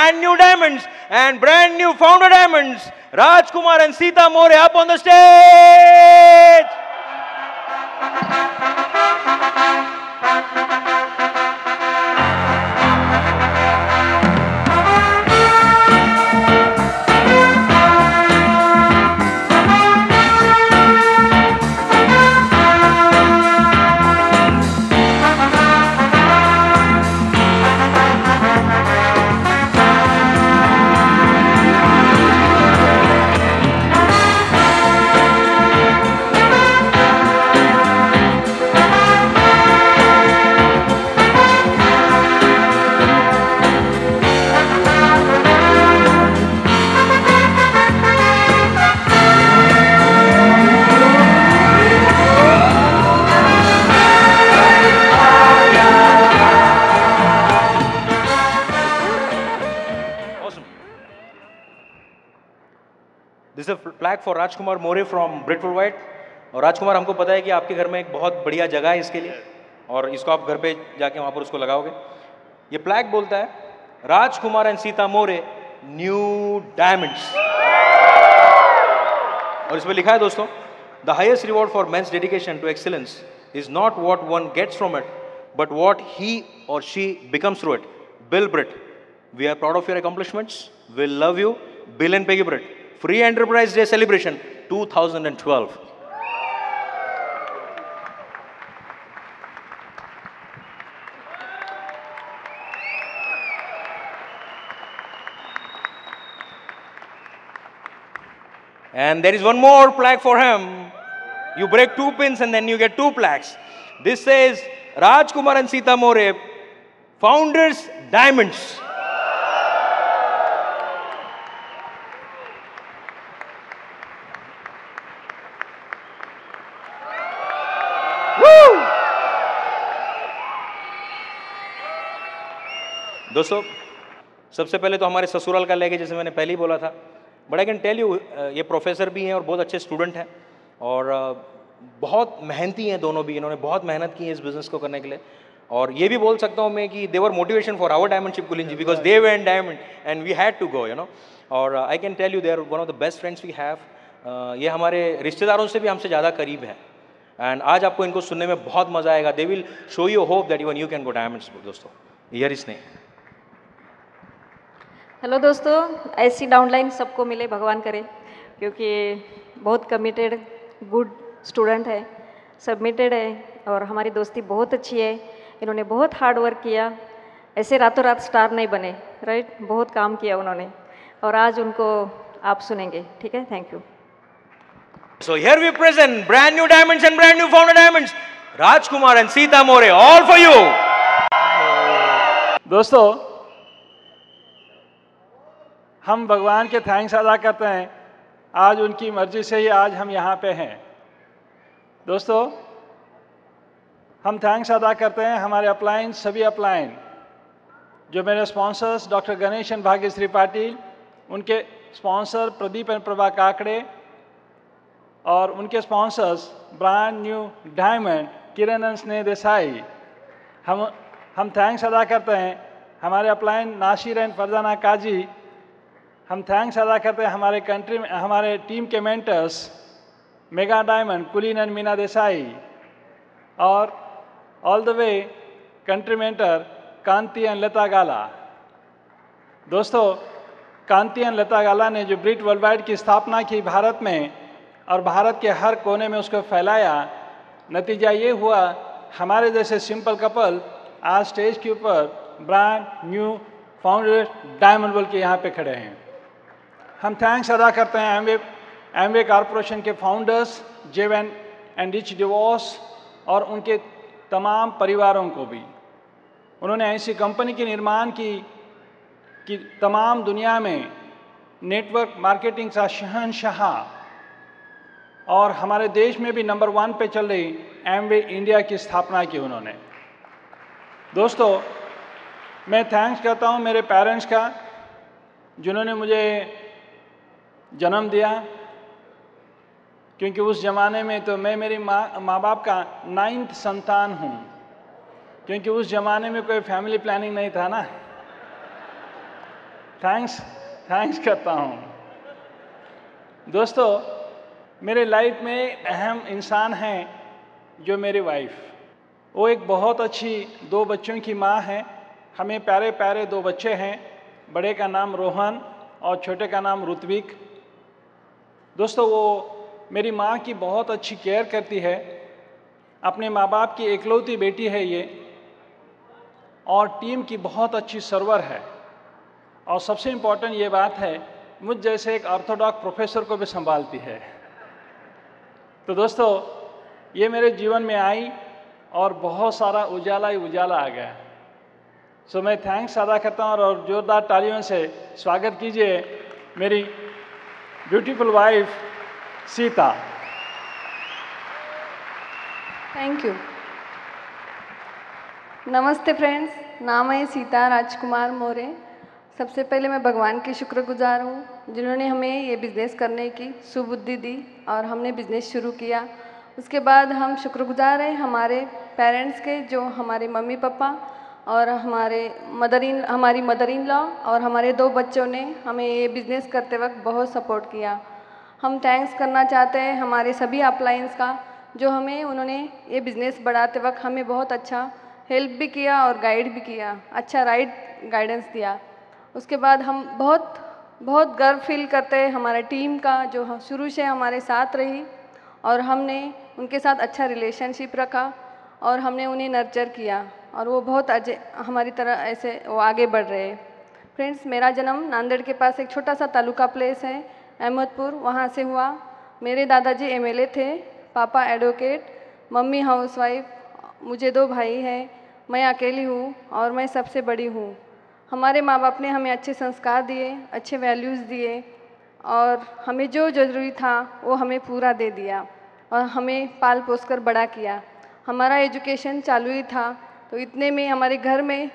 brand new diamonds and brand new founder diamonds, Rajkumar and Sita More up on the stage. This is flag for Rajkumar More from Britt worldwide. और राजकुमार, हमको पता है कि आपके घर में एक बहुत बढ़िया जगह है इसके लिए, और इसको आप घर पे जाके वहाँ पर उसको लगाओगे। ये फ्लैग बोलता है Rajkumar and Sita More new diamonds, और इसमें लिखा है दोस्तों, the highest reward for men's dedication to excellence is not what one gets from it but what he or she becomes through it. Bill Britt, we are proud of your accomplishments, will love you, Bill and Peggy Britt. Free Enterprise Day Celebration 2012. And there is one more plaque for him. You break 2 pins and then you get 2 plaques. This says Rajkumar and Sita More, Founders Diamonds. दोस्तों, सबसे पहले तो हमारे ससुराल का लेके, जैसे मैंने पहले ही बोला था, but I can tell you, ये प्रोफेसर भी हैं और बहुत अच्छे स्टूडेंट हैं, और बहुत मेहनती हैं दोनों भी। इन्होंने बहुत मेहनत की है इस बिज़नेस को करने के लिए, और ये भी बोल सकता हूँ मैं कि they were motivation for our diamondship Kulin ji, because they went diamond and we had to go, you know. और I can tell you they are one of the best friends we have. ये हमारे रिश्तेदारों से भी हमसे ज़्यादा करीब है, एंड आज आपको इनको सुनने में बहुत मज़ा आएगा। They will show you hope that even you can go diamonds. दोस्तों, ईयर इसने हेलो दोस्तों, ऐसी डाउनलाइन सबको मिले भगवान करे, क्योंकि बहुत कमिटेड गुड स्टूडेंट है, सबमिटेड है, और हमारी दोस्ती बहुत अच्छी है। इन्होंने बहुत हार्ड वर्क किया, ऐसे रातों रात स्टार नहीं बने, राइट? बहुत काम किया उन्होंने, और आज उनको आप सुनेंगे, ठीक है? Thank you. So here we present brand new diamonds and brand new founder diamonds, Rajkumar and Sita More, all for you. दोस्तों, हम भगवान के थैंक्स अदा करते हैं, आज उनकी मर्जी से ही आज हम यहाँ पे हैं। दोस्तों, हम थैंक्स अदा करते हैं हमारे अपलाइन, सभी अपलाइन, जो मेरे sponsors doctor Ganesh and Bhagyashree Patil, उनके स्पॉन्सर प्रदीप एंड प्रभा काकड़े, और उनके sponsors brand new diamond Kiran and Sneh Desai. हम थैंक्स अदा करते हैं हमारे अपलाइन नासिर एंड फरजाना काजी। हम थैंक्स अदा करते हैं हमारे टीम के mentors mega diamond Kulin and Meena Desai, और all the way country mentor Kanti and Lata Gala. दोस्तों, कांति एंड लता गाला ने जो ब्रिट वर्ल्डवाइड की स्थापना की भारत में, और भारत के हर कोने में उसको फैलाया, नतीजा ये हुआ हमारे जैसे सिंपल कपल आज स्टेज के ऊपर ब्रांड न्यू फाउंडर डायमंड बोल के यहाँ पे खड़े हैं। हम थैंक्स अदा करते हैं एमवे कॉरपोरेशन के founders Jay Van and Rich DeVos और उनके तमाम परिवारों को भी। उन्होंने ऐसी कंपनी के निर्माण की कि तमाम दुनिया में नेटवर्क मार्केटिंग का शहंशाह, और हमारे देश में भी नंबर 1 पे चल रही एमवे इंडिया की स्थापना की उन्होंने। दोस्तों, मैं थैंक्स करता हूँ मेरे पेरेंट्स का, जिन्होंने मुझे जन्म दिया, क्योंकि उस ज़माने में तो मैं मेरी माँ बाप का 9th संतान हूँ, क्योंकि उस ज़माने में कोई फैमिली प्लानिंग नहीं था ना। थैंक्स करता हूँ। दोस्तों, मेरे लाइफ में अहम इंसान हैं जो मेरी वाइफ। वो एक बहुत अच्छी 2 बच्चों की माँ है। हमें प्यारे प्यारे 2 बच्चे हैं, बड़े का नाम रोहन और छोटे का नाम ऋत्विक। दोस्तों, वो मेरी माँ की बहुत अच्छी केयर करती है। अपने माँ बाप की इकलौती बेटी है ये, और टीम की बहुत अच्छी सर्वर है। और सबसे इम्पोर्टेंट ये बात है, मुझ जैसे एक ऑर्थोडॉक्स प्रोफेसर को भी संभालती है। तो दोस्तों, ये मेरे जीवन में आई और बहुत सारा उजाला ही उजाला आ गया। सो मैं थैंक्स अदा करता हूँ, और जोरदार तालियों से स्वागत कीजिए मेरी beautiful wife Sita. Thank you. नमस्ते फ्रेंड्स, नाम है सीता राजकुमार मोरे। सबसे पहले मैं भगवान की शुक्रगुजार हूँ जिन्होंने हमें ये बिज़नेस करने की सुबुद्धि दी और हमने बिज़नेस शुरू किया। उसके बाद हम शुक्रगुजार हैं हमारे पेरेंट्स के, जो हमारे मम्मी पापा और हमारी मदर इन लॉ और हमारे 2 बच्चों ने हमें ये बिज़नेस करते वक्त बहुत सपोर्ट किया। हम थैंक्स करना चाहते हैं हमारे सभी अपलायंस का, जो हमें उन्होंने ये बिज़नेस बढ़ाते वक्त हमें बहुत अच्छा हेल्प भी किया और गाइड भी किया, अच्छा राइट गाइडेंस दिया। उसके बाद हम बहुत गर्व फील करते हैं हमारे टीम का, जो शुरू से हमारे साथ रही और हमने उनके साथ अच्छा रिलेशनशिप रखा और हमने उन्हें नर्चर किया, और वो बहुत हमारी तरह ऐसे वो आगे बढ़ रहे हैं। फ्रेंड्स, मेरा जन्म नांदेड़ के पास एक छोटा सा तालुका प्लेस है अहमदपुर, वहाँ से हुआ। मेरे दादाजी एमएलए थे, पापा एडवोकेट, मम्मी हाउसवाइफ, मुझे 2 भाई हैं, मैं अकेली हूँ और मैं सबसे बड़ी हूँ। हमारे माँ बाप ने हमें अच्छे संस्कार दिए, अच्छे वैल्यूज़ दिए, और हमें जो ज़रूरी था वो हमें पूरा दे दिया और हमें पाल पोस कर बड़ा किया। हमारा एजुकेशन चालू ही था, तो इतने में हमारे घर में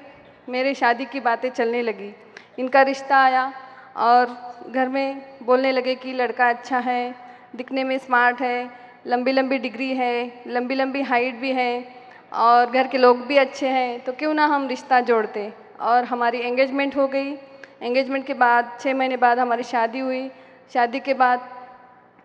मेरे शादी की बातें चलने लगी। इनका रिश्ता आया और घर में बोलने लगे कि लड़का अच्छा है, दिखने में स्मार्ट है, लंबी लंबी डिग्री है, लंबी लंबी हाइट भी है और घर के लोग भी अच्छे हैं, तो क्यों ना हम रिश्ता जोड़ते। और हमारी एंगेजमेंट हो गई। एंगेजमेंट के बाद 6 महीने बाद हमारी शादी हुई। शादी के बाद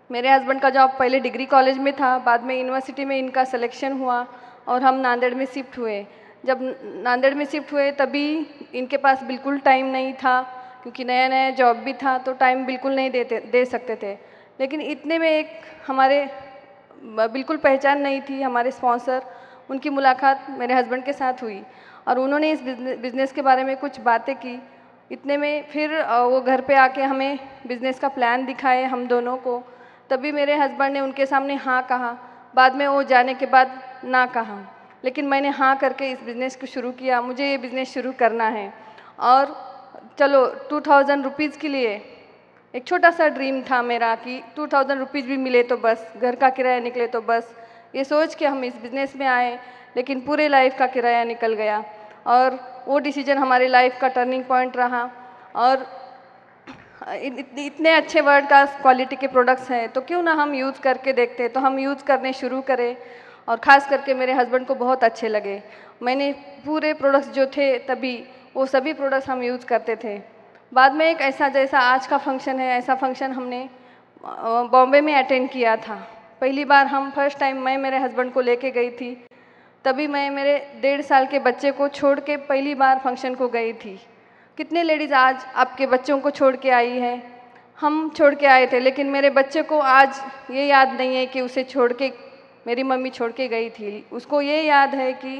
मेरे हस्बैंड का जॉब पहले डिग्री कॉलेज में था, बाद में यूनिवर्सिटी में इनका सिलेक्शन हुआ और हम नांदेड़ में शिफ्ट हुए। जब नांदेड़ में शिफ्ट हुए तभी इनके पास बिल्कुल टाइम नहीं था, क्योंकि नया नया जॉब भी था, तो टाइम बिल्कुल नहीं दे सकते थे। लेकिन इतने में एक हमारे बिल्कुल पहचान नहीं थी, हमारे स्पॉन्सर, उनकी मुलाकात मेरे हस्बैंड के साथ हुई और उन्होंने इस बिज़नेस के बारे में कुछ बातें की। इतने में फिर वो घर पे आके हमें बिज़नेस का प्लान दिखाए हम दोनों को। तभी मेरे हस्बैंड ने उनके सामने हाँ कहा, बाद में वो जाने के बाद ना कहा, लेकिन मैंने हाँ करके इस बिज़नेस को शुरू किया। मुझे ये बिज़नेस शुरू करना है और चलो 2000 रुपीज़ के लिए एक छोटा सा ड्रीम था मेरा कि 2000 रुपीज़ भी मिले तो बस, घर का किराया निकले तो बस, ये सोच के हम इस बिज़नेस में आए। लेकिन पूरे लाइफ का किराया निकल गया और वो डिसीजन हमारे लाइफ का टर्निंग पॉइंट रहा। और इतने अच्छे वर्ल्ड क्लास क्वालिटी के प्रोडक्ट्स हैं, तो क्यों ना हम यूज़ करके देखते। तो हम यूज़ करने शुरू करें और ख़ास करके मेरे हस्बैंड को बहुत अच्छे लगे। मैंने पूरे प्रोडक्ट्स जो थे तभी वो सभी प्रोडक्ट्स हम यूज़ करते थे। बाद में एक ऐसा जैसा आज का फंक्शन है, ऐसा फंक्शन हमने बॉम्बे में अटेंड किया था। पहली बार हम फर्स्ट टाइम मैं मेरे हस्बैंड को लेके गई थी। तभी मैं मेरे 1.5 साल के बच्चे को छोड़ के पहली बार फंक्शन को गई थी। कितने लेडीज़ आज आपके बच्चों को छोड़ के आई है, हम छोड़ के आए थे, लेकिन मेरे बच्चे को आज ये याद नहीं है कि उसे छोड़ के मेरी मम्मी छोड़ के गई थी। उसको ये याद है कि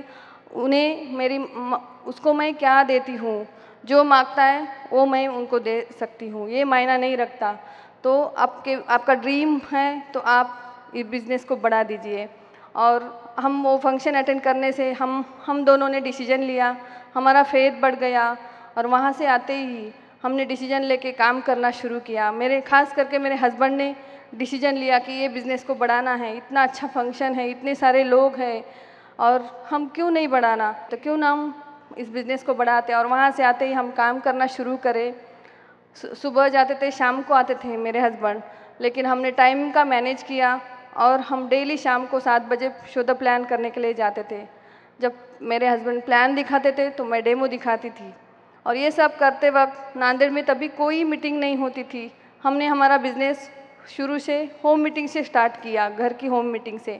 उसको मैं क्या देती हूँ, जो मांगता है वो मैं उनको दे सकती हूँ, ये मायना नहीं रखता। तो आपका ड्रीम है तो आप इस बिज़नेस को बढ़ा दीजिए। और हम वो फंक्शन अटेंड करने से हम दोनों ने डिसीजन लिया, हमारा फेथ बढ़ गया और वहाँ से आते ही हमने डिसीजन लेके काम करना शुरू किया। खास करके मेरे हस्बैंड ने डिसीजन लिया कि ये बिज़नेस को बढ़ाना है, इतना अच्छा फंक्शन है, इतने सारे लोग हैं और हम क्यों नहीं बढ़ाना, तो क्यों ना हम इस बिज़नेस को बढ़ाते। और वहाँ से आते ही हम काम करना शुरू करें। सुबह जाते थे, शाम को आते थे मेरे हस्बैंड, लेकिन हमने टाइम का मैनेज किया और हम डेली शाम को 7 बजे शो द प्लान करने के लिए जाते थे। जब मेरे हस्बैंड प्लान दिखाते थे तो मैं डेमो दिखाती थी और ये सब करते वक्त नांदेड़ में तभी कोई मीटिंग नहीं होती थी। हमने हमारा बिजनेस शुरू से होम मीटिंग से स्टार्ट किया, घर की होम मीटिंग से।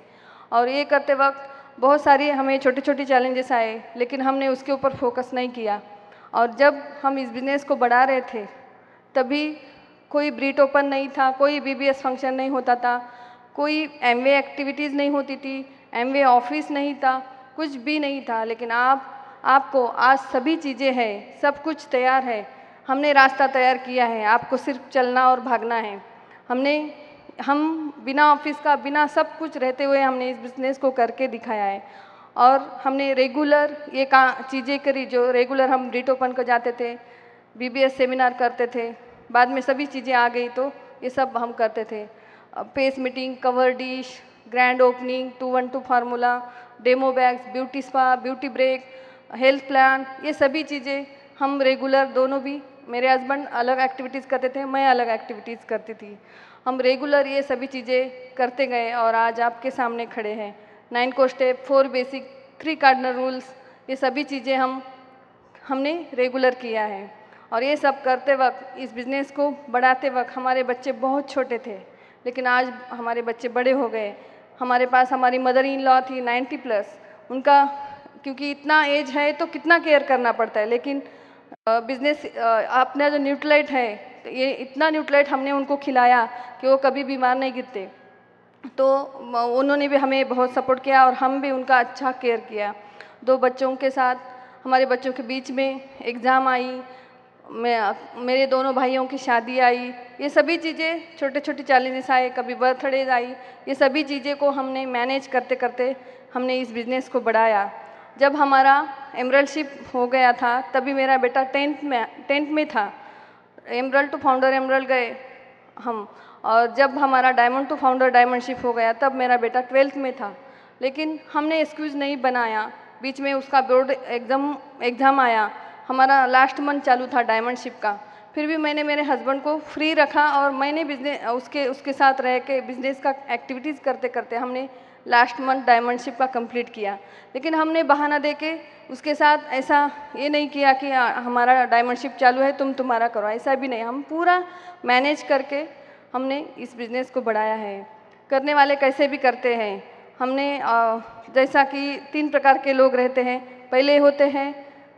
और ये करते वक्त बहुत सारी हमें छोटे छोटे चैलेंजेस आए, लेकिन हमने उसके ऊपर फोकस नहीं किया। और जब हम इस बिज़नेस को बढ़ा रहे थे तभी कोई ब्रीट ओपन नहीं था, कोई बीबीएस फंक्शन नहीं होता था, कोई एमवे एक्टिविटीज़ नहीं होती थी, एमवे ऑफिस नहीं था, कुछ भी नहीं था। लेकिन आपको आज सभी चीज़ें हैं, सब कुछ तैयार है। हमने रास्ता तैयार किया है, आपको सिर्फ चलना और भागना है। हम बिना ऑफिस का, बिना सब कुछ रहते हुए हमने इस बिज़नेस को करके दिखाया है। और हमने रेगुलर ये चीज़ें करी, जो रेगुलर हम ब्रीट ओपन को जाते थे, बीबीएस सेमिनार करते थे, बाद में सभी चीज़ें आ गई तो ये सब हम करते थे। Pace meeting, cover dish, grand opening, 212 formula, demo bags, beauty spa, beauty break, health plan, ये सभी चीज़ें हम रेगुलर, दोनों भी, मेरे हस्बैंड अलग एक्टिविटीज़ करते थे, मैं अलग एक्टिविटीज़ करती थी। हम रेगुलर ये सभी चीज़ें करते गए और आज आपके सामने खड़े हैं। 9 को स्टेप, 4 बेसिक, 3 कार्डिनल रूल्स, ये सभी चीज़ें हमने रेगुलर किया है। और ये सब करते वक्त, इस बिज़नेस को बढ़ाते वक्त हमारे बच्चे बहुत छोटे थे, लेकिन आज हमारे बच्चे बड़े हो गए। हमारे पास हमारी मदर इन लॉ थी 90+, उनका क्योंकि इतना एज है तो कितना केयर करना पड़ता है, लेकिन बिज़नेस अपना जो न्यूट्रलाइट है, तो ये इतना न्यूट्रलाइट हमने उनको खिलाया कि वो कभी बीमार नहीं गिरते। तो उन्होंने भी हमें बहुत सपोर्ट किया और हम भी उनका अच्छा केयर किया। 2 बच्चों के साथ, हमारे बच्चों के बीच में एग्ज़ाम आई, मेरे दोनों भाइयों की शादी आई, ये सभी चीज़ें, छोटे छोटे चैलेंजेस आए, कभी बर्थडेज आई, ये सभी चीज़ें को हमने मैनेज करते करते हमने इस बिज़नेस को बढ़ाया। जब हमारा एमरल्डशिप हो गया था तभी मेरा बेटा 10th में था। एमरल्ड टू फाउंडर एमरल्ड गए हम, और जब हमारा डायमंड टू फाउंडर डायमंडशिप हो गया तब मेरा बेटा 12th में था। लेकिन हमने एक्सक्यूज़ नहीं बनाया, बीच में उसका बोर्ड एग्ज़ाम आया, हमारा लास्ट मंथ चालू था डायमंडशिप का, फिर भी मैंने मेरे हस्बैंड को फ्री रखा और मैंने बिजनेस उसके साथ रह के बिज़नेस का एक्टिविटीज़ करते करते हमने लास्ट मंथ डायमंडशिप का कंप्लीट किया। लेकिन हमने बहाना दे के उसके साथ ऐसा ये नहीं किया कि हमारा डायमंडशिप चालू है तुम्हारा करो, ऐसा भी नहीं। हम पूरा मैनेज करके हमने इस बिज़नेस को बढ़ाया है। करने वाले कैसे भी करते हैं। हमने जैसा कि 3 प्रकार के लोग रहते हैं। पहले होते हैं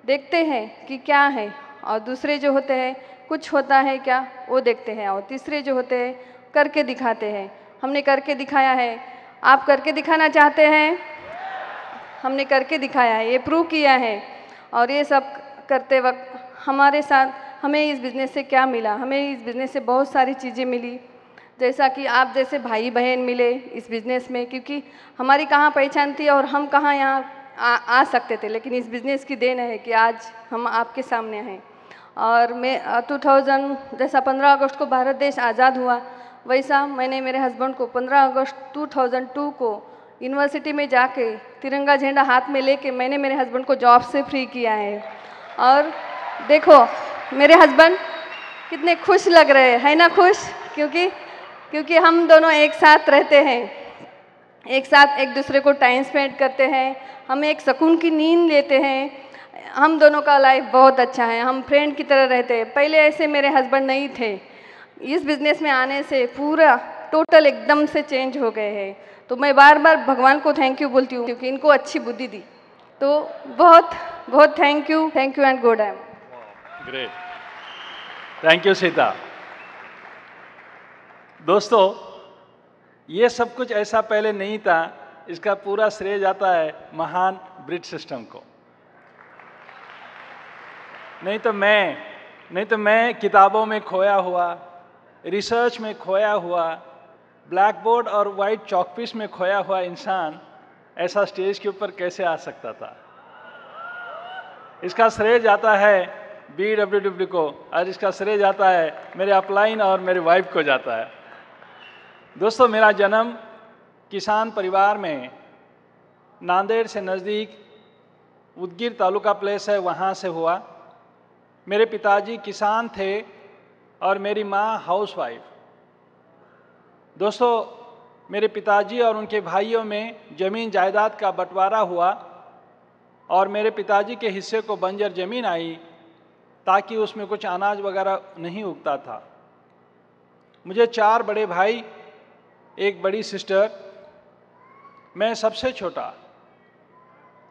देखते हैं कि क्या है, और दूसरे जो होते हैं कुछ होता है क्या वो देखते हैं, और तीसरे जो होते हैं करके दिखाते हैं। हमने करके दिखाया है। आप करके दिखाना चाहते हैं? हमने करके दिखाया है, ये प्रूव किया है। और ये सब करते वक्त हमारे साथ हमें इस बिज़नेस से क्या मिला, हमें इस बिज़नेस से बहुत सारी चीज़ें मिली। जैसा कि आप जैसे भाई बहन मिले इस बिज़नेस में, क्योंकि हमारी कहाँ पहचान थी और हम कहाँ यहाँ आ सकते थे, लेकिन इस बिज़नेस की देन है कि आज हम आपके सामने हैं। और मैं 2000 जैसा 15 अगस्त को भारत देश आज़ाद हुआ, वैसा मैंने मेरे हस्बैंड को 15 अगस्त 2002 को यूनिवर्सिटी में जाके तिरंगा झंडा हाथ में लेके मैंने मेरे हस्बैंड को जॉब से फ्री किया है। और देखो मेरे हस्बैंड कितने खुश लग रहे हैं, है ना खुश? क्योंकि हम दोनों एक साथ रहते हैं, एक साथ एक दूसरे को टाइम स्पेंड करते हैं, हम एक सुकून की नींद लेते हैं। हम दोनों का लाइफ बहुत अच्छा है, हम फ्रेंड की तरह रहते हैं। पहले ऐसे मेरे हस्बैंड नहीं थे, इस बिज़नेस में आने से पूरा टोटल एकदम से चेंज हो गए हैं। तो मैं बार बार भगवान को थैंक यू बोलती हूँ, क्योंकि इनको अच्छी बुद्धि दी। तो बहुत बहुत thank you and good I am great. Thank you Sita. दोस्तों, ये सब कुछ ऐसा पहले नहीं था, इसका पूरा श्रेय जाता है महान ब्रिज सिस्टम को। नहीं तो मैं किताबों में खोया हुआ, रिसर्च में खोया हुआ, ब्लैक बोर्ड और वाइट चॉकपीस में खोया हुआ इंसान ऐसा स्टेज के ऊपर कैसे आ सकता था। इसका श्रेय जाता है BWW को, और इसका श्रेय जाता है मेरे अपलाइन और मेरे वाइफ को जाता है। दोस्तों, मेरा जन्म किसान परिवार में नांदेड़ से नज़दीक उदगीर तालुका प्लेस है, वहाँ से हुआ। मेरे पिताजी किसान थे और मेरी माँ हाउसवाइफ। दोस्तों, मेरे पिताजी और उनके भाइयों में ज़मीन जायदाद का बंटवारा हुआ और मेरे पिताजी के हिस्से को बंजर ज़मीन आई। ताकि उसमें कुछ अनाज वगैरह नहीं उगता था। मुझे 4 बड़े भाई, एक बड़ी सिस्टर, मैं सबसे छोटा।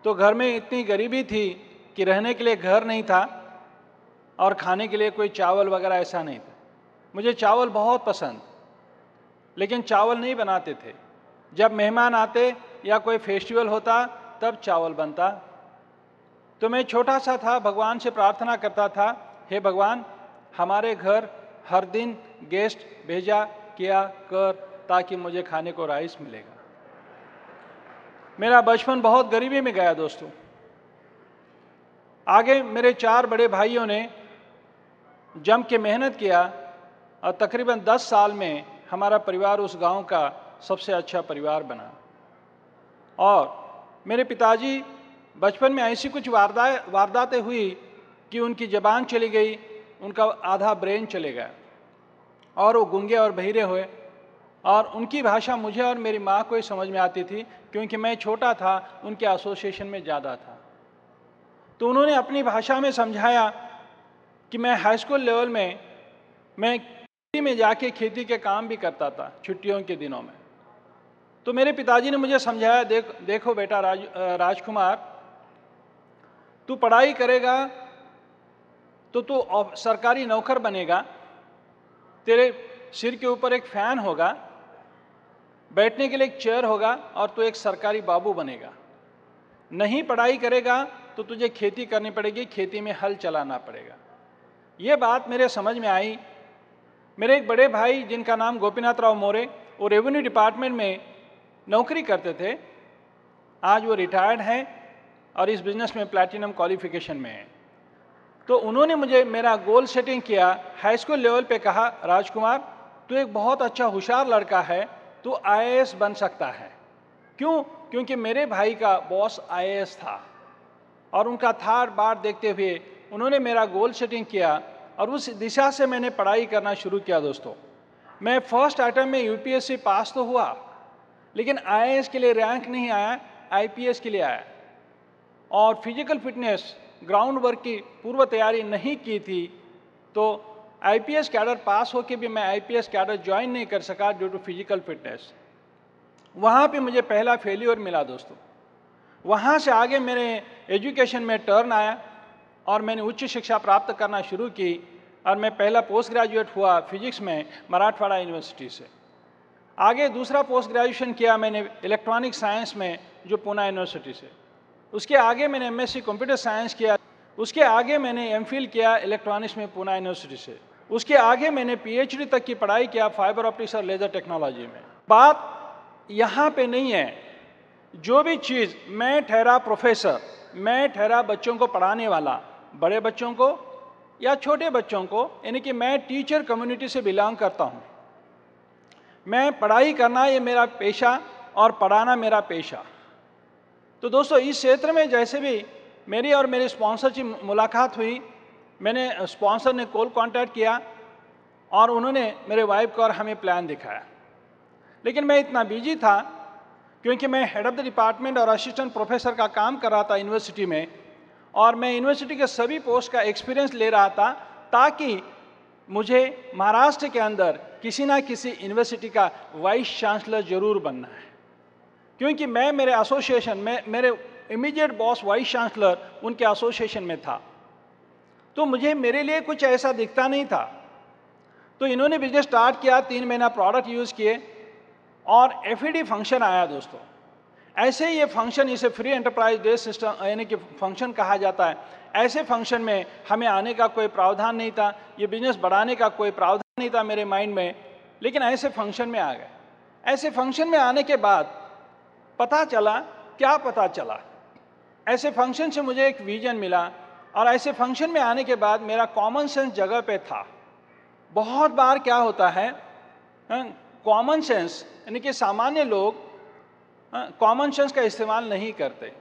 तो घर में इतनी गरीबी थी कि रहने के लिए घर नहीं था और खाने के लिए कोई चावल वगैरह ऐसा नहीं था। मुझे चावल बहुत पसंद, लेकिन चावल नहीं बनाते थे। जब मेहमान आते या कोई फेस्टिवल होता तब चावल बनता। तो मैं छोटा सा था, भगवान से प्रार्थना करता था, हे भगवान हमारे घर हर दिन गेस्ट भेजा किया कर ताकि मुझे खाने को राइस मिलेगा। मेरा बचपन बहुत गरीबी में गया दोस्तों। आगे मेरे 4 बड़े भाइयों ने जम के मेहनत किया और तकरीबन 10 साल में हमारा परिवार उस गांव का सबसे अच्छा परिवार बना। और मेरे पिताजी बचपन में ऐसी कुछ वारदातें हुई कि उनकी ज़बान चली गई, उनका आधा ब्रेन चले गया और वो गूंगे और बहिरे हुए। और उनकी भाषा मुझे और मेरी माँ को ही समझ में आती थी, क्योंकि मैं छोटा था, उनके एसोसिएशन में ज़्यादा था। तो उन्होंने अपनी भाषा में समझाया कि मैं हाई स्कूल लेवल में मैं खेती में जाके खेती के काम भी करता था छुट्टियों के दिनों में। तो मेरे पिताजी ने मुझे समझाया, देखो बेटा राजकुमार, तू पढ़ाई करेगा तो तू सरकारी नौकर बनेगा, तेरे सिर के ऊपर एक फैन होगा, बैठने के लिए एक चेयर होगा और तू एक सरकारी बाबू बनेगा। नहीं पढ़ाई करेगा तो तुझे खेती करनी पड़ेगी, खेती में हल चलाना पड़ेगा। ये बात मेरे समझ में आई। मेरे एक बड़े भाई जिनका नाम गोपीनाथ राव मोरे, वो रेवेन्यू डिपार्टमेंट में नौकरी करते थे। आज वो रिटायर्ड हैं और इस बिजनेस में प्लैटिनम क्वालिफिकेशन में है। तो उन्होंने मुझे मेरा गोल सेटिंग किया, हाई स्कूल लेवल पे कहा, राजकुमार तू एक बहुत अच्छा होशियार लड़का है, तू IAS बन सकता है। क्यों? क्योंकि मेरे भाई का बॉस IAS था और उनका थाट बाट देखते हुए उन्होंने मेरा गोल सेटिंग किया और उस दिशा से मैंने पढ़ाई करना शुरू किया। दोस्तों, मैं फर्स्ट अटेम्प्ट में UPSC पास तो हुआ, लेकिन IAS के लिए रैंक नहीं आया, IPS के लिए आया। और फिजिकल फिटनेस ग्राउंड वर्क की पूर्व तैयारी नहीं की थी, तो IPS कैडर पास होके भी मैं IPS कैडर ज्वाइन नहीं कर सका ड्यू टू फिजिकल फिटनेस। वहाँ पे मुझे पहला फेल्योर मिला दोस्तों। वहाँ से आगे मेरे एजुकेशन में टर्न आया और मैंने उच्च शिक्षा प्राप्त करना शुरू की और मैं पहला पोस्ट ग्रेजुएट हुआ फिजिक्स में मराठवाड़ा यूनिवर्सिटी से। आगे दूसरा पोस्ट ग्रेजुएशन किया मैंने इलेक्ट्रॉनिक साइंस में जो पूना यूनिवर्सिटी से। उसके आगे मैंने MSc कंप्यूटर साइंस किया। उसके आगे मैंने MPhil किया इलेक्ट्रॉनिक्स में पूना यूनिवर्सिटी से। उसके आगे मैंने PhD तक की पढ़ाई किया फाइबर ऑप्टिक्स और लेज़र टेक्नोलॉजी में। बात यहाँ पे नहीं है, जो भी चीज़ मैं ठहरा प्रोफेसर, मैं ठहरा बच्चों को पढ़ाने वाला, बड़े बच्चों को या छोटे बच्चों को, यानी कि मैं टीचर कम्युनिटी से बिलोंग करता हूँ। मैं पढ़ाई करना ये मेरा पेशा और पढ़ाना मेरा पेशा। तो दोस्तों, इस क्षेत्र में जैसे भी मेरी और मेरे स्पॉन्सर की मुलाकात हुई, मैंने स्पॉन्सर ने कॉल कांटेक्ट किया और उन्होंने मेरे वाइफ को और हमें प्लान दिखाया। लेकिन मैं इतना बिजी था क्योंकि मैं हेड ऑफ द डिपार्टमेंट और असिस्टेंट प्रोफेसर का काम कर रहा था यूनिवर्सिटी में, और मैं यूनिवर्सिटी के सभी पोस्ट का एक्सपीरियंस ले रहा था ताकि मुझे महाराष्ट्र के अंदर किसी ना किसी यूनिवर्सिटी का वाइस चांसलर जरूर बनना है। क्योंकि मैं मेरे एसोसिएशन में, मेरे इमीडिएट बॉस वाइस चांसलर उनके एसोसिएशन में था, तो मुझे मेरे लिए कुछ ऐसा दिखता नहीं था। तो इन्होंने बिजनेस स्टार्ट किया, 3 महीना प्रोडक्ट यूज़ किए और FED फंक्शन आया दोस्तों। ऐसे ही ये फंक्शन, इसे फ्री एंटरप्राइज डे सिस्टम यानी कि फंक्शन कहा जाता है। ऐसे फंक्शन में हमें आने का कोई प्रावधान नहीं था, ये बिजनेस बढ़ाने का कोई प्रावधान नहीं था मेरे माइंड में, लेकिन ऐसे फंक्शन में आ गए। ऐसे फंक्शन में आने के बाद पता चला, क्या पता चला, ऐसे फंक्शन से मुझे एक विजन मिला और ऐसे फंक्शन में आने के बाद मेरा कॉमन सेंस जगह पे था। बहुत बार क्या होता है, कॉमन सेंस यानी कि सामान्य लोग कॉमन सेंस का इस्तेमाल नहीं करते।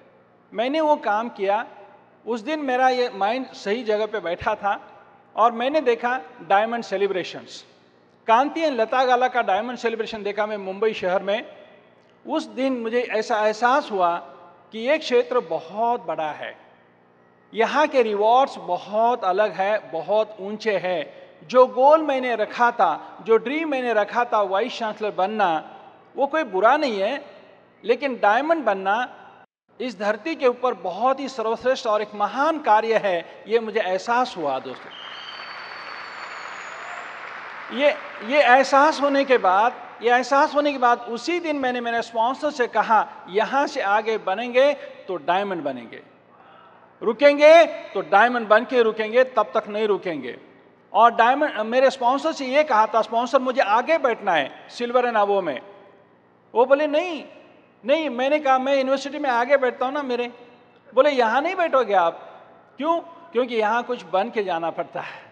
मैंने वो काम किया। उस दिन मेरा ये माइंड सही जगह पे बैठा था और मैंने देखा diamond celebrations, Kanti and Lata गाला का डायमंड सेलिब्रेशन देखा मैं मुंबई शहर में। उस दिन मुझे ऐसा एहसास हुआ कि ये क्षेत्र बहुत बड़ा है, यहाँ के रिवॉर्ड्स बहुत अलग है, बहुत ऊंचे हैं। जो गोल मैंने रखा था, जो ड्रीम मैंने रखा था वाइस चांसलर बनना, वो कोई बुरा नहीं है, लेकिन डायमंड बनना इस धरती के ऊपर बहुत ही सर्वश्रेष्ठ और एक महान कार्य है। ये मुझे एहसास हुआ दोस्तों। ये एहसास होने के बाद उसी दिन मैंने मेरे स्पॉन्सर से कहा, यहाँ से आगे बनेंगे तो डायमंड बनेंगे, रुकेंगे तो डायमंड बन के रुकेंगे, तब तक नहीं रुकेंगे। और डायमंड, मेरे स्पॉन्सर से ये कहा था, स्पॉन्सर मुझे आगे बैठना है सिल्वर एंड अबव में। वो बोले नहीं, मैंने कहा मैं यूनिवर्सिटी में आगे बैठता हूँ ना मेरे। बोले यहाँ नहीं बैठोगे आप, क्यों? क्योंकि यहाँ कुछ बन के जाना पड़ता है।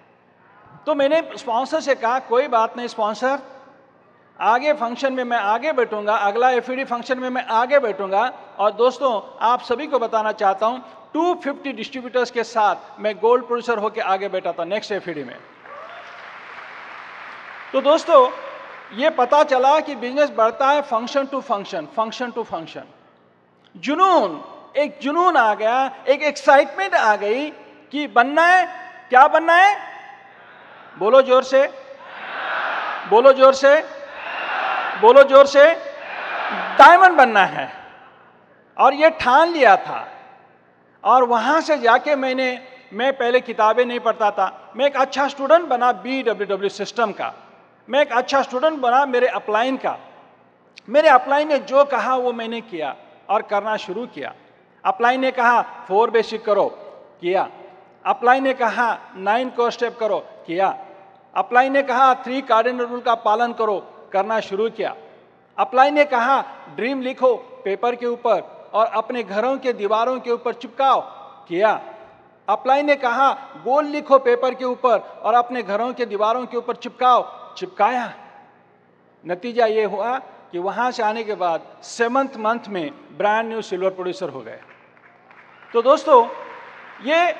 तो मैंने स्पॉन्सर से कहा कोई बात नहीं स्पॉन्सर, आगे फंक्शन में मैं आगे बैठूंगा, अगला एफईडी फंक्शन में मैं आगे बैठूंगा। और दोस्तों आप सभी को बताना चाहता हूं 250 डिस्ट्रीब्यूटर्स के साथ मैं गोल्ड प्रोड्यूसर होकर आगे बैठा था नेक्स्ट एफईडी में। तो दोस्तों ये पता चला कि बिजनेस बढ़ता है फंक्शन टू फंक्शन। एक जुनून आ गया, एक एक्साइटमेंट आ गई कि बनना है। क्या बनना है? बोलो जोर से, डायमंड बनना है। और ये ठान लिया था। और वहां से जाके मैं पहले किताबें नहीं पढ़ता था, मैं एक अच्छा स्टूडेंट बना BWW सिस्टम का, मैं एक अच्छा स्टूडेंट बना मेरे अपलाइन का। मेरे अपलाइन ने जो कहा वो मैंने किया और करना शुरू किया। अपलाइन ने कहा 4 बेसिक करो, किया। अपलाइन ने कहा 9 कोर स्टेप करो, किया। अपलाइन ने कहा 3 कार्डिनल रूल का पालन करो, करना शुरू किया। अपलाइन ने कहा ड्रीम लिखो पेपर के ऊपर और अपने घरों के दीवारों के ऊपर चिपकाओ, किया। अपलाइन ने कहा गोल लिखो पेपर के ऊपर और अपने घरों के दीवारों के ऊपर चिपकाओ, चिपकाया। नतीजा ये हुआ कि वहां से आने के बाद 7th मंथ में ब्रांड न्यू सिल्वर प्रोड्यूसर हो गए। तो दोस्तों ये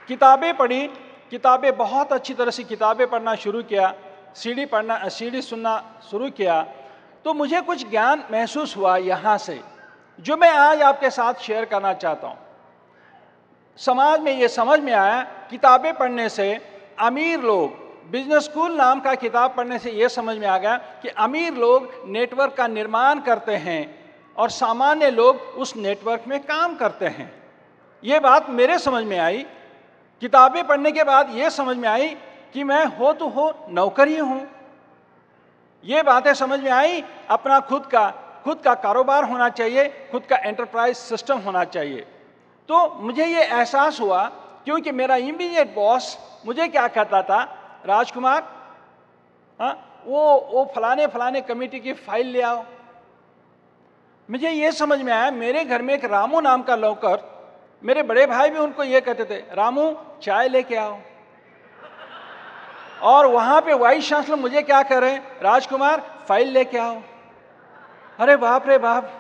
किताबें पढ़ी, किताबें बहुत अच्छी तरह से किताबें पढ़ना शुरू किया, सीडी सुनना शुरू किया। तो मुझे कुछ ज्ञान महसूस हुआ यहाँ से, जो मैं आज आपके साथ शेयर करना चाहता हूँ। समाज में ये समझ में आया, किताबें पढ़ने से अमीर लोग, बिजनेस स्कूल नाम का किताब पढ़ने से ये समझ में आ गया कि अमीर लोग नेटवर्क का निर्माण करते हैं और सामान्य लोग उस नेटवर्क में काम करते हैं। ये बात मेरे समझ में आई। किताबें पढ़ने के बाद ये समझ में आई कि मैं हो नौकर ही हूँ। ये बातें समझ में आई, अपना खुद का कारोबार होना चाहिए, खुद का एंटरप्राइज सिस्टम होना चाहिए। तो मुझे ये एहसास हुआ, क्योंकि मेरा इमीडिएट बॉस मुझे क्या कहता था, राजकुमार वो फलाने कमेटी की फाइल ले आओ। मुझे ये समझ में आया, मेरे घर में एक रामू नाम का नौकर, मेरे बड़े भाई भी उनको ये कहते थे, रामू चाय लेके आओ। और वहां पे वाइस चांसलर मुझे क्या कह रहे हैं, राजकुमार फाइल लेके आओ। अरे बाप रे बाप,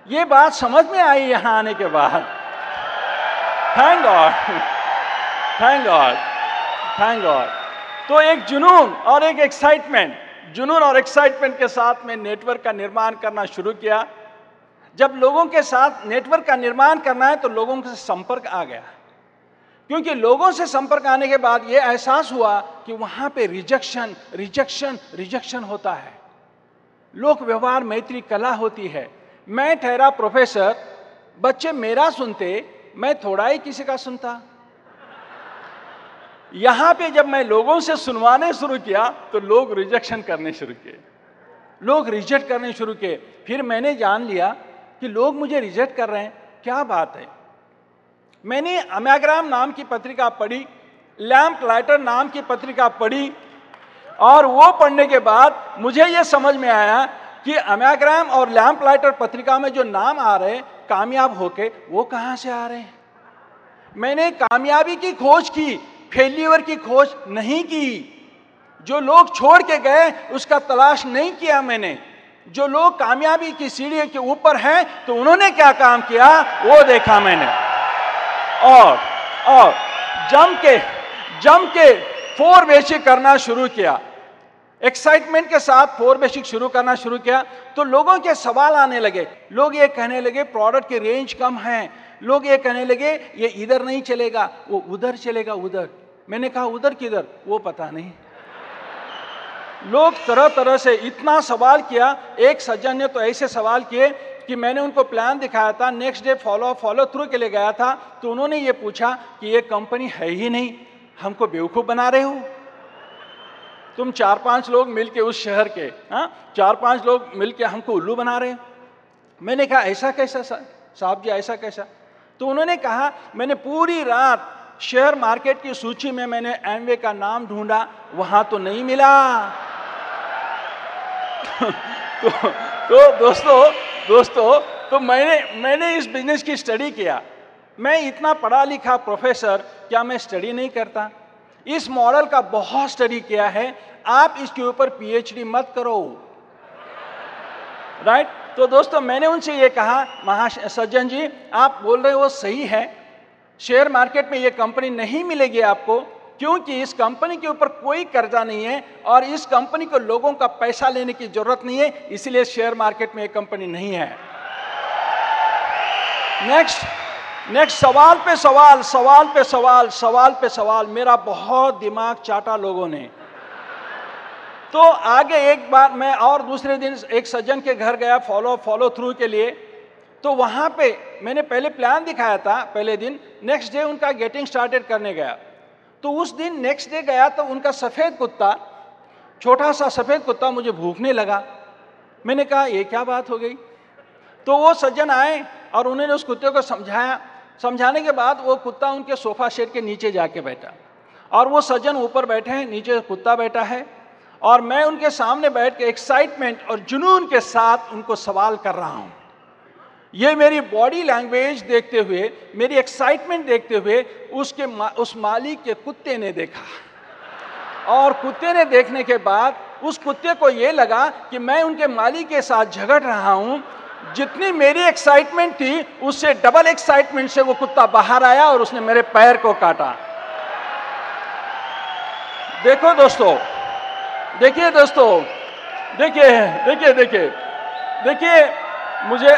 ये बात समझ में आई यहां आने के बाद। Thank God. तो एक जुनून और एक एक्साइटमेंट के साथ में नेटवर्क का निर्माण करना शुरू किया। जब लोगों के साथ नेटवर्क का निर्माण करना है तो लोगों से संपर्क आ गया, क्योंकि लोगों से संपर्क आने के बाद यह एहसास हुआ कि वहां पे रिजेक्शन होता है। लोक व्यवहार मैत्री कला होती है। मैं ठहरा प्रोफेसर, बच्चे मेरा सुनते, मैं थोड़ा ही किसी का सुनता। यहां पे जब मैं लोगों से सुनवाने शुरू किया तो लोग रिजेक्ट करने शुरू किए। फिर मैंने जान लिया कि लोग मुझे रिजेक्ट कर रहे हैं, क्या बात है। मैंने अमेग्राम नाम की पत्रिका पढ़ी, लैंप लाइटर नाम की पत्रिका पढ़ी, और वो पढ़ने के बाद मुझे ये समझ में आया कि अमेग्राम और लैंप लाइटर पत्रिका में जो नाम आ रहे कामयाब होके, वो कहां से आ रहे हैं। मैंने कामयाबी की खोज की, फेल्यूर की खोज नहीं की। जो लोग छोड़ के गए उसका तलाश नहीं किया मैंने। जो लोग कामयाबी की सीढ़ी के ऊपर हैं तो उन्होंने क्या काम किया वो देखा मैंने। और जम के 4 बेसिक करना शुरू किया। एक्साइटमेंट के साथ 4 बेसिक शुरू करना शुरू किया तो लोगों के सवाल आने लगे। लोग ये कहने लगे प्रोडक्ट की रेंज कम है, लोग ये कहने लगे ये इधर नहीं चलेगा, वो उधर चलेगा, उधर। मैंने कहा उधर किधर, वो पता नहीं। लोग तरह तरह से इतना सवाल किया। एक सज्जन ने तो ऐसे सवाल किए कि मैंने उनको प्लान दिखाया था, नेक्स्ट डे फॉलो थ्रू के लिए गया था तो उन्होंने ये पूछा कि ये कंपनी है ही नहीं, हमको बेवकूफ़ बना रहे हो तुम। 4-5 लोग मिलके उस शहर के, 4-5 लोग मिलके हमको उल्लू बना रहे हो। मैंने कहा ऐसा कैसा साहब जी, ऐसा कैसा? तो उन्होंने कहा मैंने पूरी रात शेयर मार्केट की सूची में मैंने एमवे का नाम ढूंढा, वहां तो नहीं मिला। तो दोस्तों तो मैंने इस बिजनेस की स्टडी किया। मैं इतना पढ़ा लिखा प्रोफेसर, क्या मैं स्टडी नहीं करता? इस मॉडल का बहुत स्टडी किया है। आप इसके ऊपर पीएचडी मत करो, राइट? तो दोस्तों मैंने उनसे ये कहा, सज्जन जी आप बोल रहे हो सही है, शेयर मार्केट में ये कंपनी नहीं मिलेगी आपको, क्योंकि इस कंपनी के ऊपर कोई कर्जा नहीं है और इस कंपनी को लोगों का पैसा लेने की जरूरत नहीं है, इसलिए शेयर मार्केट में ये कंपनी नहीं है। नेक्स्ट सवाल पे सवाल, मेरा बहुत दिमाग चाटा लोगों ने। तो आगे एक बार मैं और दूसरे दिन एक सज्जन के घर गया फॉलो थ्रू के लिए। तो वहां पे मैंने पहले प्लान दिखाया था पहले दिन, नेक्स्ट डे उनका गेटिंग स्टार्टेड करने गया। तो उस दिन नेक्स्ट डे गया तो उनका सफेद कुत्ता, छोटा सा सफेद कुत्ता मुझे भूखने लगा। मैंने कहा ये क्या बात हो गई? तो वो सज्जन आए और उन्होंने उस कुत्ते को समझाया। समझाने के बाद वो कुत्ता उनके सोफा सेट के नीचे जाके बैठा और वो सज्जन ऊपर बैठे हैं, नीचे कुत्ता बैठा है और मैं उनके सामने बैठ के एक्साइटमेंट और जुनून के साथ उनको सवाल कर रहा हूं। ये मेरी बॉडी लैंग्वेज देखते हुए, मेरी एक्साइटमेंट देखते हुए उस मालिक के कुत्ते ने देखा और कुत्ते ने देखने के बाद उस कुत्ते को ये लगा कि मैं उनके मालिक के साथ झगड़ रहा हूं। जितनी मेरी एक्साइटमेंट थी उससे डबल एक्साइटमेंट से वो कुत्ता बाहर आया और उसने मेरे पैर को काटा। देखो दोस्तों, देखिए मुझे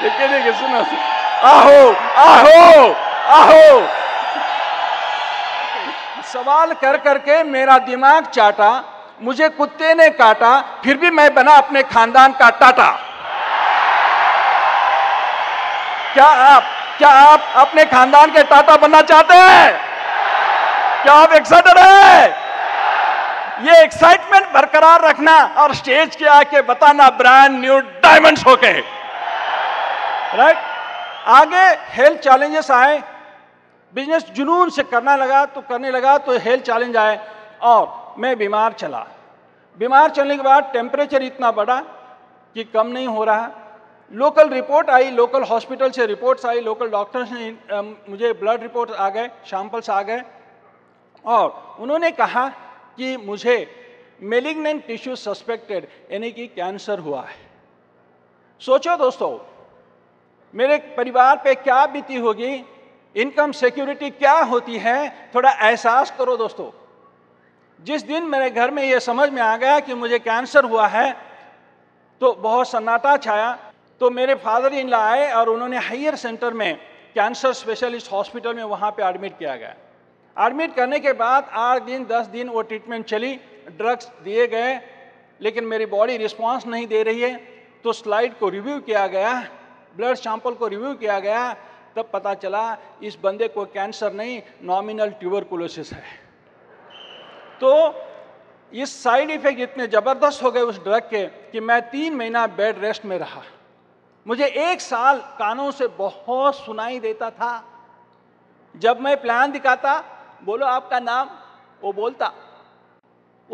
देखिए सुनो, आहो सवाल कर करके मेरा दिमाग चाटा, मुझे कुत्ते ने काटा, फिर भी मैं बना अपने खानदान का टाटा। क्या आप अपने खानदान के टाटा बनना चाहते हैं? क्या आप एक्साइटेड हैं? ये एक्साइटमेंट बरकरार रखना और स्टेज के आके बताना ब्रांड न्यू डायमंड्स होके, राइट? आगे हेल्थ चैलेंजेस आए, बिजनेस जुनून से करने लगा तो हेल्थ चैलेंज आए और मैं बीमार चलने के बाद टेम्परेचर इतना बढ़ा कि कम नहीं हो रहा। लोकल रिपोर्ट आई, लोकल हॉस्पिटल से रिपोर्ट्स आई, लोकल डॉक्टर्स ने मुझे ब्लड रिपोर्ट आ गए, सैंपल्स आ गए और उन्होंने कहा कि मुझे मेलिग्नेंट टिश्यू सस्पेक्टेड यानी कि कैंसर हुआ है। सोचो दोस्तों, मेरे परिवार पे क्या बीती होगी, इनकम सिक्योरिटी क्या होती है, थोड़ा एहसास करो दोस्तों। जिस दिन मेरे घर में ये समझ में आ गया कि मुझे कैंसर हुआ है तो बहुत सन्नाटा छाया। तो मेरे फादर इन लॉ आए और उन्होंने हायर सेंटर में कैंसर स्पेशलिस्ट हॉस्पिटल में वहाँ पे एडमिट किया गया। एडमिट करने के बाद 8 दिन 10 दिन वो ट्रीटमेंट चली, ड्रग्स दिए गए, लेकिन मेरी बॉडी रिस्पॉन्स नहीं दे रही है। तो स्लाइड को रिव्यू किया गया, ब्लड सैंपल को रिव्यू किया गया, तब पता चला इस बंदे को कैंसर नहीं, नॉमिनल ट्यूबरकुलोसिस है। तो इस साइड इफेक्ट इतने ज़बरदस्त हो गए उस ड्रग के कि मैं 3 महीना बेड रेस्ट में रहा। मुझे 1 साल कानों से बहुत सुनाई देता था। जब मैं प्लान दिखाता, बोलो आपका नाम, वो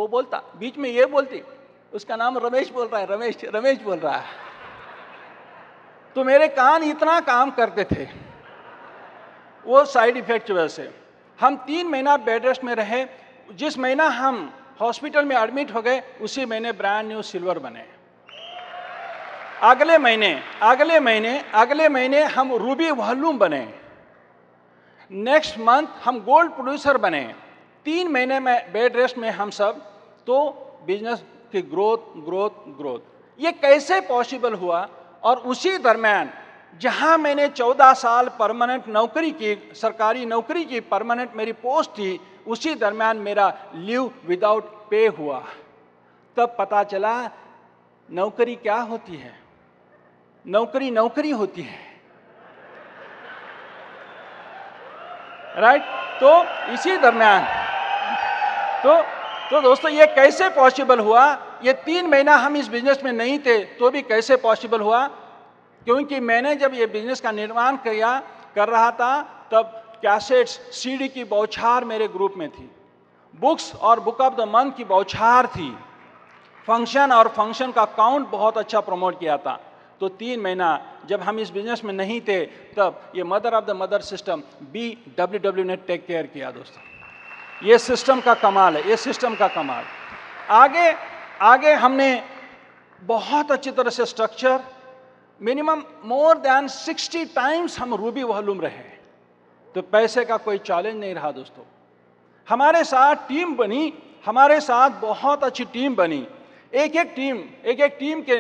बोलता बीच में ये बोलती, उसका नाम रमेश बोल रहा है, रमेश बोल रहा है। तो मेरे कान इतना काम करते थे वो साइड इफेक्ट की वजह से। हम 3 महीना बेड रेस्ट में रहे। जिस महीना हम हॉस्पिटल में एडमिट हो गए उसी महीने ब्रांड न्यू सिल्वर बने। अगले महीने हम रूबी वॉल्यूम बने, नेक्स्ट मंथ हम गोल्ड प्रोड्यूसर बने, 3 महीने में बेड रेस्ट में हम सब, तो बिजनेस की ग्रोथ। ये कैसे पॉसिबल हुआ? और उसी दरम्यान जहां मैंने 14 साल परमानेंट नौकरी की, सरकारी नौकरी की, परमानेंट मेरी पोस्ट थी, उसी दरम्यान मेरा लीव विदाउट पे हुआ। तब पता चला नौकरी क्या होती है, नौकरी होती है, राइट? तो इसी दरम्यान तो दोस्तों ये कैसे पॉसिबल हुआ? ये 3 महीना हम इस बिजनेस में नहीं थे तो भी कैसे पॉसिबल हुआ? क्योंकि मैंने जब ये बिजनेस का निर्माण कर रहा था तब कैसेट्स, सीडी की बौछार मेरे ग्रुप में थी, बुक्स और बुक ऑफ द मंथ की बौछार थी, फंक्शन का काउंट बहुत अच्छा प्रमोट किया था। तो 3 महीना जब हम इस बिजनेस में नहीं थे तब ये mother of the mother system BWW ने टेक केयर किया। दोस्तों ये सिस्टम का कमाल है, ये सिस्टम का कमाल। आगे हमने बहुत अच्छी तरह से structure, minimum more than 60 times हम रूबी वॉल्यूम रहे, तो पैसे का कोई चैलेंज नहीं रहा। दोस्तों हमारे साथ टीम बनी, हमारे साथ बहुत अच्छी टीम बनी, एक एक टीम के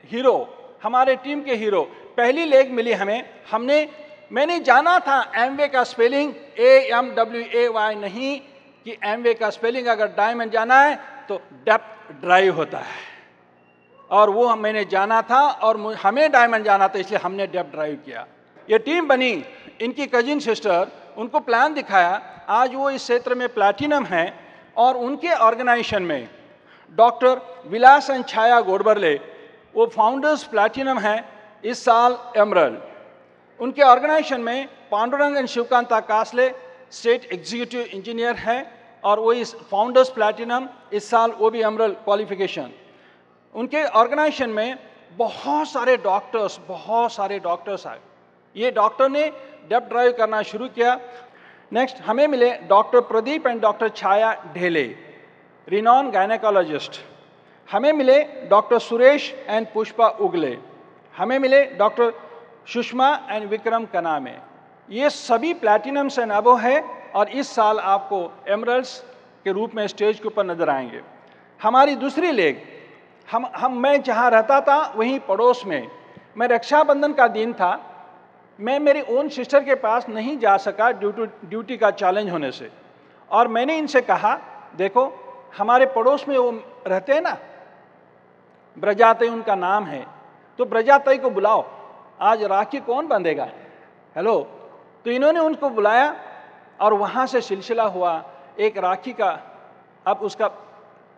हीरो, हमारे टीम के हीरो। पहली लेग मिली मैंने जाना था एमवे का स्पेलिंग AMWAY नहीं, कि एमवे का स्पेलिंग अगर डायमंड जाना है तो डेप्थ ड्राइव होता है, और वो मैंने जाना था और हमें डायमंड जाना था, इसलिए हमने डेप्थ ड्राइव किया। ये टीम बनी, इनकी कजिन सिस्टर, उनको प्लान दिखाया, आज वो इस क्षेत्र में प्लैटिनम है। और उनके ऑर्गेनाइजेशन में डॉक्टर विलास एंड छाया गोडबरले, वो फाउंडर्स प्लैटिनम है, इस साल एमरल्ड। उनके ऑर्गेनाइजेशन में Pandurang and Shivkanta Kasle state executive engineer है, और वो इस फाउंडर्स प्लैटिनम, इस साल वो भी एमरल्ड क्वालिफिकेशन। उनके ऑर्गेनाइजेशन में बहुत सारे डॉक्टर्स आए। ये डॉक्टर ने डेप्थ ड्राइव करना शुरू किया। नेक्स्ट हमें मिले doctor Pradeep and doctor Chhaya Dhele, renowned gynaecologist. हमें मिले डॉक्टर सुरेश एंड पुष्पा उगले। हमें मिले डॉक्टर सुषमा एंड विक्रम कनामे। ये सभी प्लैटिनम्स एंड अबव है, और इस साल आपको एमरल्ड्स के रूप में स्टेज के ऊपर नजर आएंगे। हमारी दूसरी लेग, मैं जहाँ रहता था वहीं पड़ोस में, मैं रक्षाबंधन का दिन था, मैं मेरी ओन सिस्टर के पास नहीं जा सका ड्यूटी का चैलेंज होने से, और मैंने इनसे कहा देखो हमारे पड़ोस में वो रहते हैं ना, ब्रजातई उनका नाम है, तो ब्रजातई को बुलाओ, आज राखी कौन बांधेगा, हेलो। तो इन्होंने उनको बुलाया और वहाँ से सिलसिला हुआ एक राखी का। अब उसका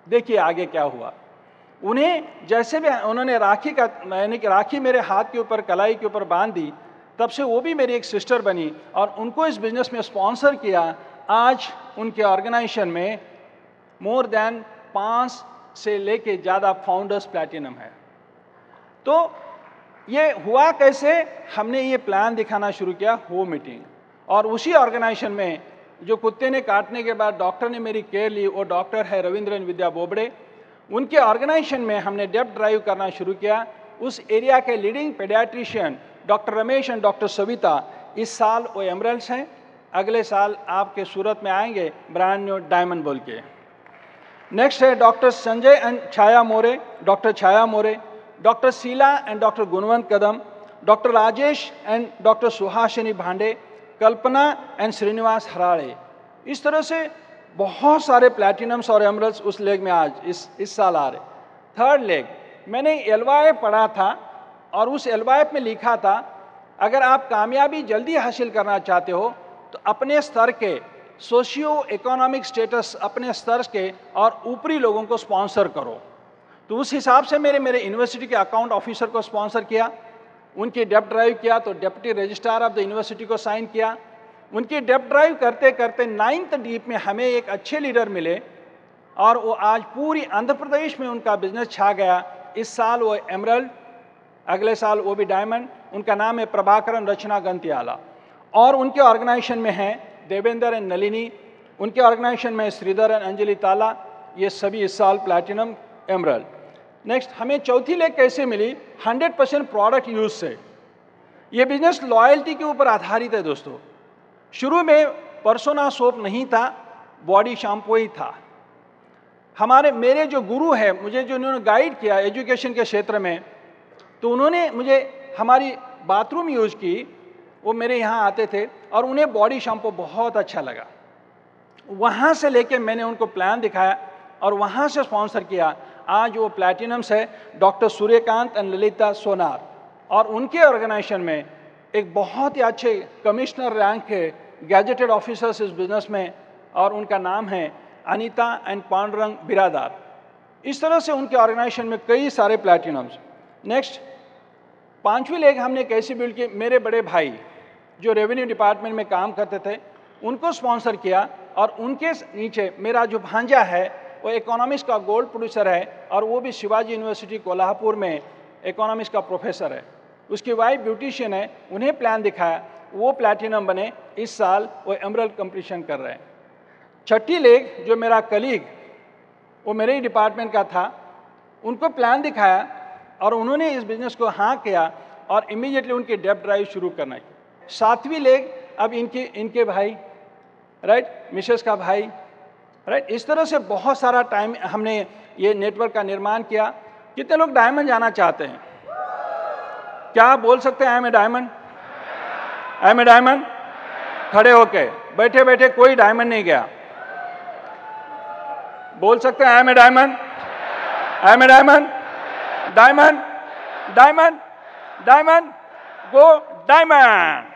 देखिए आगे क्या हुआ। उन्हें जैसे भी उन्होंने राखी मेरे हाथ के ऊपर, कलाई के ऊपर बांध दी, तब से वो भी मेरी एक सिस्टर बनी और उनको इस बिजनेस में स्पॉन्सर किया। आज उनके ऑर्गेनाइजेशन में मोर देन 5 से लेके ज़्यादा फाउंडर्स प्लैटिनम है। तो ये हुआ कैसे? हमने ये प्लान दिखाना शुरू किया, हो मीटिंग, और उसी ऑर्गेनाइजेशन में जो कुत्ते ने काटने के बाद डॉक्टर ने मेरी केयर ली, वो डॉक्टर है रविंद्रन विद्या बोबड़े। उनके ऑर्गेनाइजेशन में हमने डेप्थ ड्राइव करना शुरू किया। उस एरिया के leading paediatrician doctor Ramesh and doctor Savita इस साल वो एमरल्ड्स हैं, अगले साल आपके सूरत में आएंगे ब्रांड न्यू डायमंड बोल के। नेक्स्ट है doctor Sanjay and Chhaya More, doctor Chhaya More, doctor Sheela and doctor Gunwant Kadam, doctor Rajesh and doctor Suhasini Bhande, Kalpana and Srinivas हराड़े। इस तरह से बहुत सारे प्लैटिनम्स और एमरल्ड्स उस लेग में आज इस साल आ रहे। थर्ड लेग मैंने LYF पढ़ा था और उस LYF में लिखा था अगर आप कामयाबी जल्दी हासिल करना चाहते हो तो अपने स्तर के सोशियो इकोनॉमिक स्टेटस, अपने स्तर के और ऊपरी लोगों को स्पॉन्सर करो। तो उस हिसाब से मेरे यूनिवर्सिटी के अकाउंट ऑफिसर को स्पॉन्सर किया, उनकी डेप्थ ड्राइव किया, तो deputy registrar of the university को साइन किया। उनकी डेप्थ ड्राइव करते करते 9th डीप में हमें एक अच्छे लीडर मिले और वो आज पूरी आंध्र प्रदेश में उनका बिजनेस छा गया। इस साल वो एमरल्ड, अगले साल वो भी डायमंड। उनका नाम है प्रभाकरन रचना गंतियाला और उनके ऑर्गेनाइजेशन में हैं देवेंद्र एंड नलिनी, उनके ऑर्गेनाइजेशन में श्रीधर एंड अंजलि ताला। ये सभी इस साल प्लैटिनम एमरल्ड। नेक्स्ट, हमें चौथी लेग कैसे मिली? 100% प्रोडक्ट यूज से। ये बिजनेस लॉयल्टी के ऊपर आधारित है दोस्तों। शुरू में पर्सोना सोप नहीं था, बॉडी शैम्पू ही था। मेरे जो गुरु हैं, मुझे जो उन्होंने गाइड किया एजुकेशन के क्षेत्र में, तो उन्होंने मुझे हमारी बाथरूम यूज़ की। वो मेरे यहाँ आते थे और उन्हें बॉडी शैम्पू बहुत अच्छा लगा। वहाँ से लेके मैंने उनको प्लान दिखाया और वहाँ से स्पॉन्सर किया। आज वो प्लैटिनम्स है डॉक्टर सूर्यकांत एंड ललिता सोनार, और उनके ऑर्गेनाइजेशन में एक बहुत ही अच्छे कमिश्नर रैंक के गैजेटेड ऑफिसर्स इस बिजनेस में, और उनका नाम है अनीता एंड पांडुरंग बिरादार। इस तरह से उनके ऑर्गेनाइजेशन में कई सारे प्लैटिनम्स। नेक्स्ट, 5वीं लेग हमने कैसे बिल्ड की? मेरे बड़े भाई जो रेवेन्यू डिपार्टमेंट में काम करते थे उनको स्पॉन्सर किया, और उनके नीचे मेरा जो भांजा है वो इकोनॉमिक्स का गोल्ड प्रोड्यूसर है, और वो भी शिवाजी यूनिवर्सिटी कोल्हापुर में इकोनॉमिक्स का प्रोफेसर है। उसकी वाइफ ब्यूटिशियन है, उन्हें प्लान दिखाया, वो प्लैटिनम बने। इस साल वो एमरल्ड कंपटीशन कर रहे हैं। 6ठी लेग जो मेरा कलीग, वो मेरे ही डिपार्टमेंट का था, उनको प्लान दिखाया और उन्होंने इस बिजनेस को हाँ किया और इमीडिएटली उनकी डेब्ट ड्राइव शुरू करना की। 7वीं लेग अब इनके भाई, राइट, मिसेस का भाई, राइट। इस तरह से बहुत सारा टाइम हमने ये नेटवर्क का निर्माण किया। कितने लोग डायमंड जाना चाहते हैं? क्या आप बोल सकते हैं I am a diamond? I am a diamond? खड़े होके, बैठे बैठे कोई डायमंड नहीं गया। बोल सकते हैं I am a diamond? I am a diamond? Diamond, diamond, diamond, go diamond.